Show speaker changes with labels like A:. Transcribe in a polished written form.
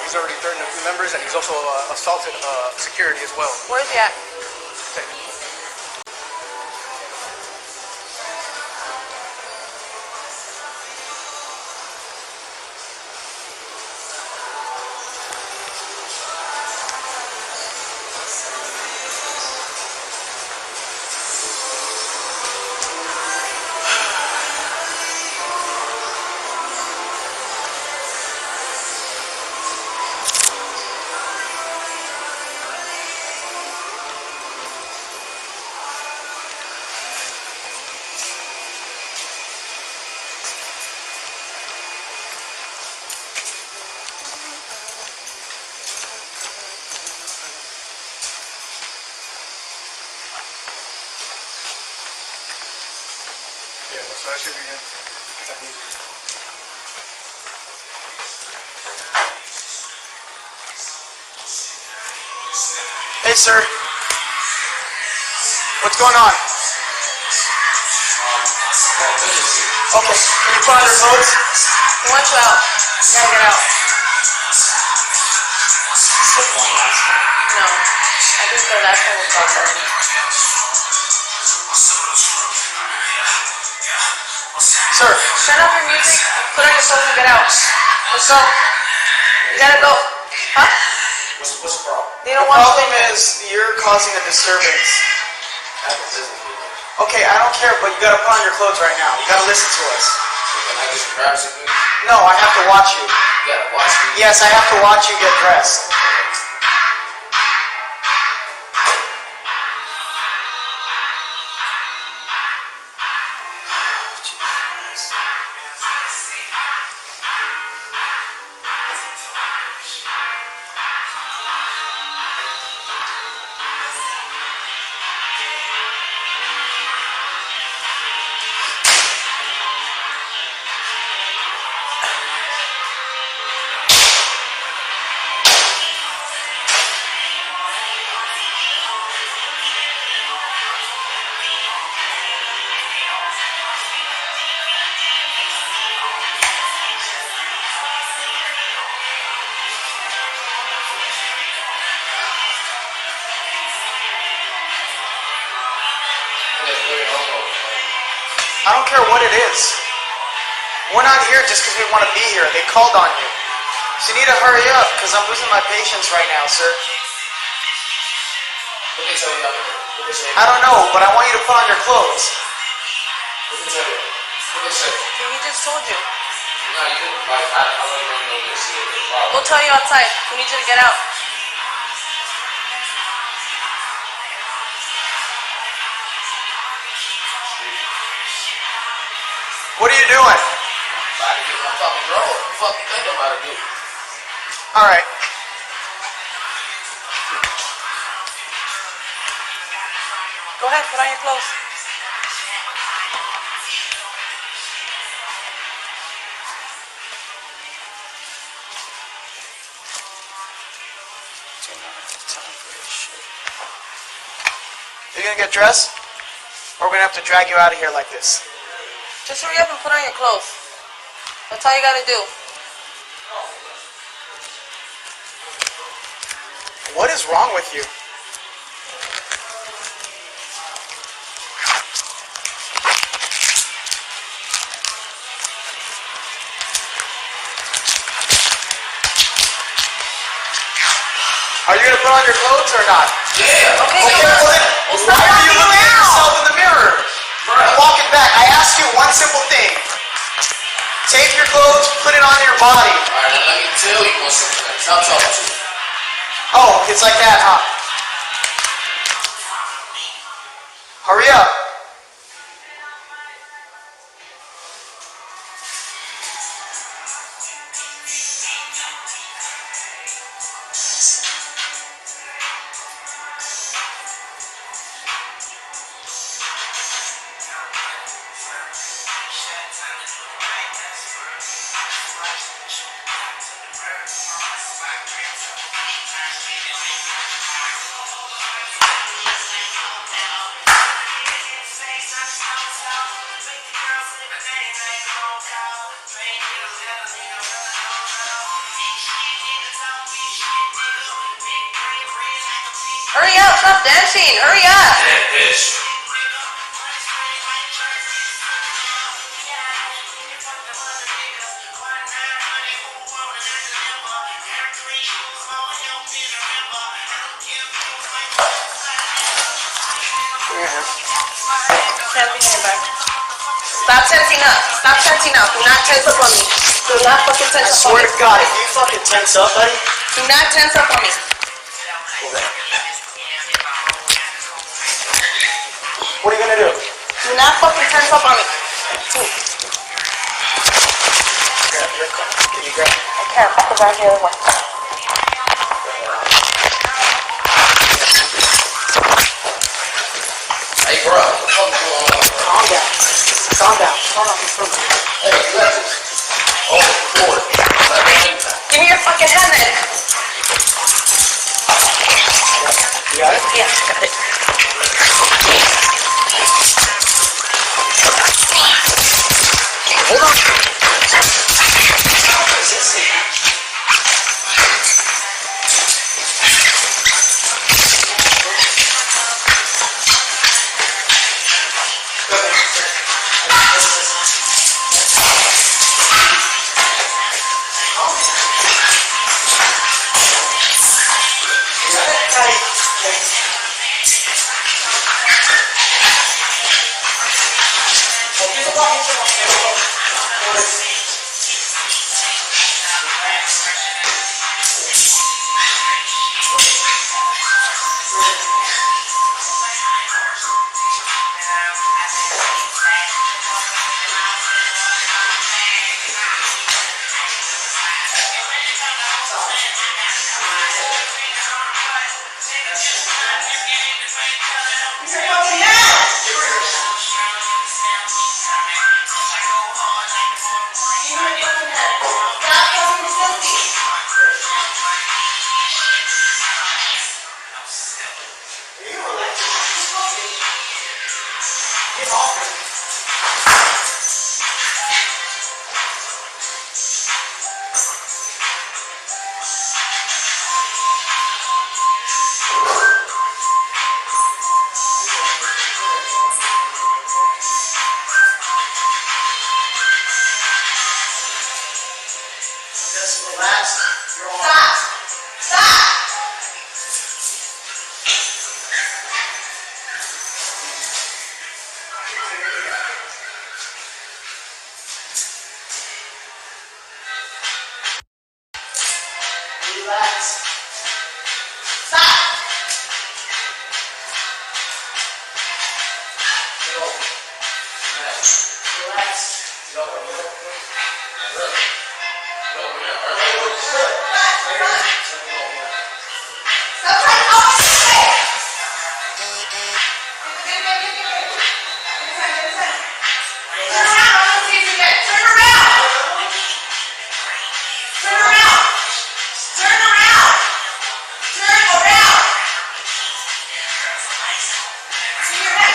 A: He's already threatened a few members, and he's also assaulted security as well.
B: Where's he at?
A: So that should be it. Hey, sir. What's going on? Okay, can you put on your clothes?
B: He wants you out. You gotta get out. No. I think the last one was awesome.
A: Sir.
B: Turn off your music, put on your clothes and get out. Let's go. You gotta go. Huh?
A: What's the problem?
B: They don't
A: The
B: want
A: problem
B: you.
A: is you're causing a disturbance. Okay, I don't care, but you gotta put on your clothes right now. You gotta listen to us.
C: Can I get some grabs of you?
A: No, I have to watch you.
C: You gotta watch me.
A: Yes, I have to watch you get dressed. I don't care what it is. We're not here just because we want to be here. They called on you. So you need to hurry up because I'm losing my patience right now, sir.
C: What they tell you out there?
A: I don't know, but I want you to put on your clothes.
C: What they tell you? What they say?
B: He just told you.
C: No, you didn't. Like, I don't even know this is a problem.
B: We'll tell you outside. We need you to get out.
A: What are you doing?
C: I'm about to get my fucking roll. What the fuck you think I'm about to do?
A: All right.
B: Go ahead, put on your clothes.
A: You gonna get dressed? Or we're gonna have to drag you out of here like this?
B: Just hurry up and put on your clothes. That's all you gotta do.
A: What is wrong with you? Are you gonna put on your clothes or not?
C: Yeah.
B: Okay,
A: Okay,
B: go.
A: well then,
B: Well,
A: why
B: stop
A: are you
B: walking
A: looking at
B: around.
A: yourself in the mirror? I'm walking back. I asked you one simple thing. Take your clothes, put it on your body.
C: Alright, now let me tell you one something. Stop talking to me.
A: Oh, it's like that, huh? Hurry up.
B: Hurry up, stop dancing, hurry up.
C: Bitch.
B: Stop tensing up. Stop tensing up. Do not tense up on me. Do not fucking
A: I
B: tense up on
A: swear
B: me.
A: to God, if you fucking tense up, buddy.
B: Do not tense up on me.
A: What are you gonna do?
B: Do not fucking tense up on me.
A: Grab your car. Can you grab?
B: I can't. I have to grab the other one.
C: Hey, bro. Calm down.
A: Calm down. Calm down. Hold on.
C: Hey, Alexis. Oh, Lord.
B: Give me your fucking hand then.
A: You got it?
B: Yeah, got it.
A: Hold on. Just relax. You're all right.
B: Stop!
A: Relax.
B: Stop!
A: Relax.
B: Stop trying to help me. Turn around. I want to see you again. Turn around. Turn around. Turn around. Turn around. See your head.